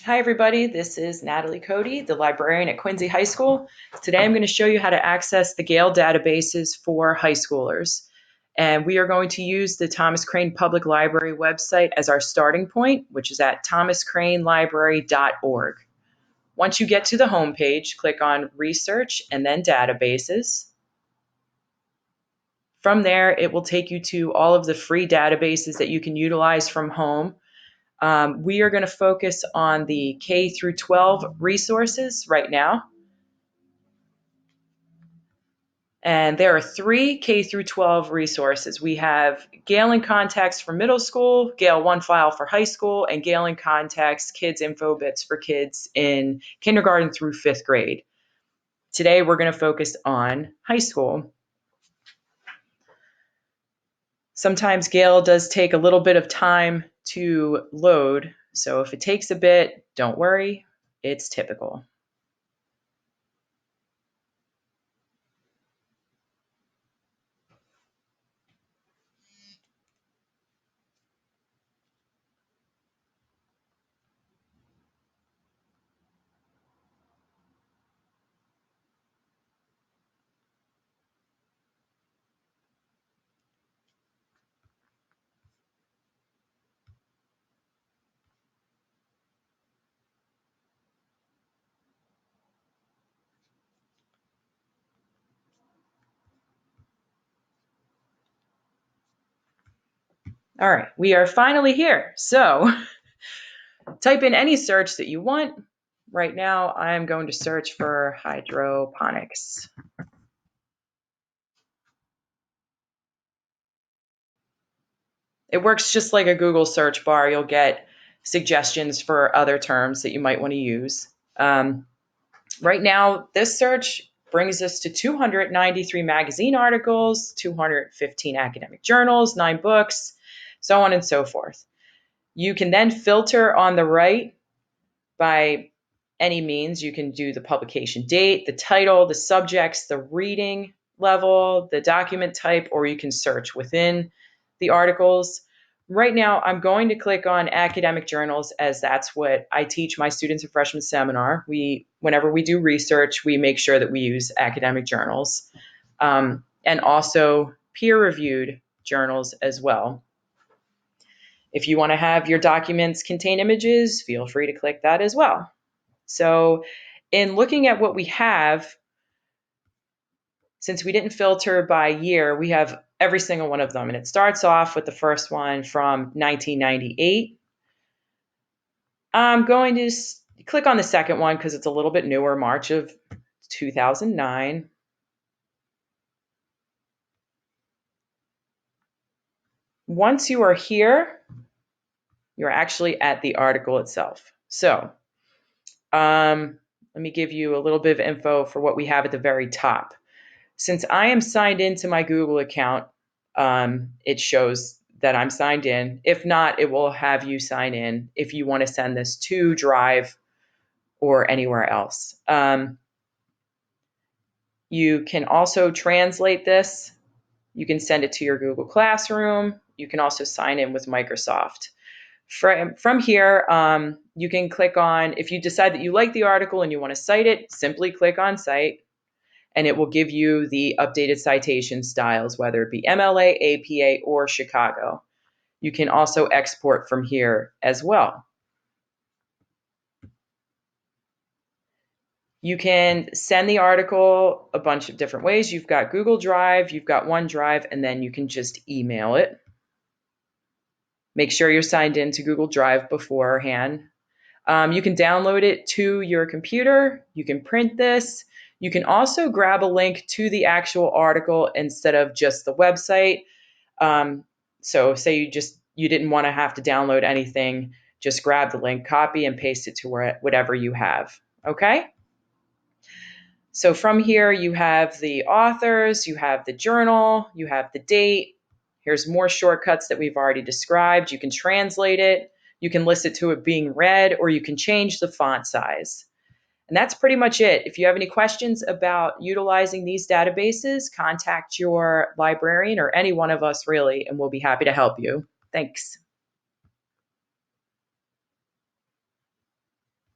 Hi everybody, this is Natalie Cody, the librarian at Quincy High School. Today I'm going to show you how to access the Gale databases for high schoolers. And we are going to use the Thomas Crane Public Library website as our starting point, which is at thomascranelibrary.org. Once you get to the home page, click on Research and then Databases. From there, it will take you to all of the free databases that you can utilize from home. We are going to focus on the K through 12 resources right now. And there are 3 K through 12 resources. We have Gale in Context for middle school, Gale OneFile for high school, and Gale in Context Kids Info Bits for kids in kindergarten through 5th grade. Today we're going to focus on high school. Sometimes Gale does take a little bit of time to load, so if it takes a bit, don't worry, it's typical. All right, we are finally here. So type in any search that you want. Right now, I'm going to search for hydroponics. It works just like a Google search bar. You'll get suggestions for other terms that you might want to use. Right now, this search brings us to 293 magazine articles, 215 academic journals, 9 books, so on and so forth. You can then filter on the right by any means. You can do the publication date, the title, the subjects, the reading level, the document type, or you can search within the articles. Right now, I'm going to click on academic journals as that's what I teach my students in freshman seminar. Whenever we do research, we make sure that we use academic journals and also peer-reviewed journals as well. If you want to have your documents contain images, feel free to click that as well. So in looking at what we have, since we didn't filter by year, we have every single one of them. And it starts off with the first one from 1998. I'm going to click on the second one because it's a little bit newer, March of 2009. Once you are here, you're actually at the article itself. So let me give you a little bit of info for what we have at the very top. Since I am signed into my Google account, it shows that I'm signed in. If not, it will have you sign in if you want to send this to Drive or anywhere else. You can also translate this. You can send it to your Google Classroom. You can also sign in with Microsoft. From here, you can click on, if you decide that you like the article and you want to cite it, simply click on Cite, and it will give you the updated citation styles, whether it be MLA, APA, or Chicago. You can also export from here as well. You can send the article a bunch of different ways. You've got Google Drive, you've got OneDrive, and then you can just email it. Make sure you're signed in to Google Drive beforehand. You can download it to your computer. You can print this. You can also grab a link to the actual article instead of just the website. So say you didn't want to have to download anything, just grab the link, copy and paste it to whatever you have. Okay? So from here, you have the authors, you have the journal, you have the date. Here's more shortcuts that we've already described. You can translate it. You can list it to it being read, or you can change the font size. And that's pretty much it. If you have any questions about utilizing these databases, contact your librarian or any one of us really, and we'll be happy to help you. Thanks.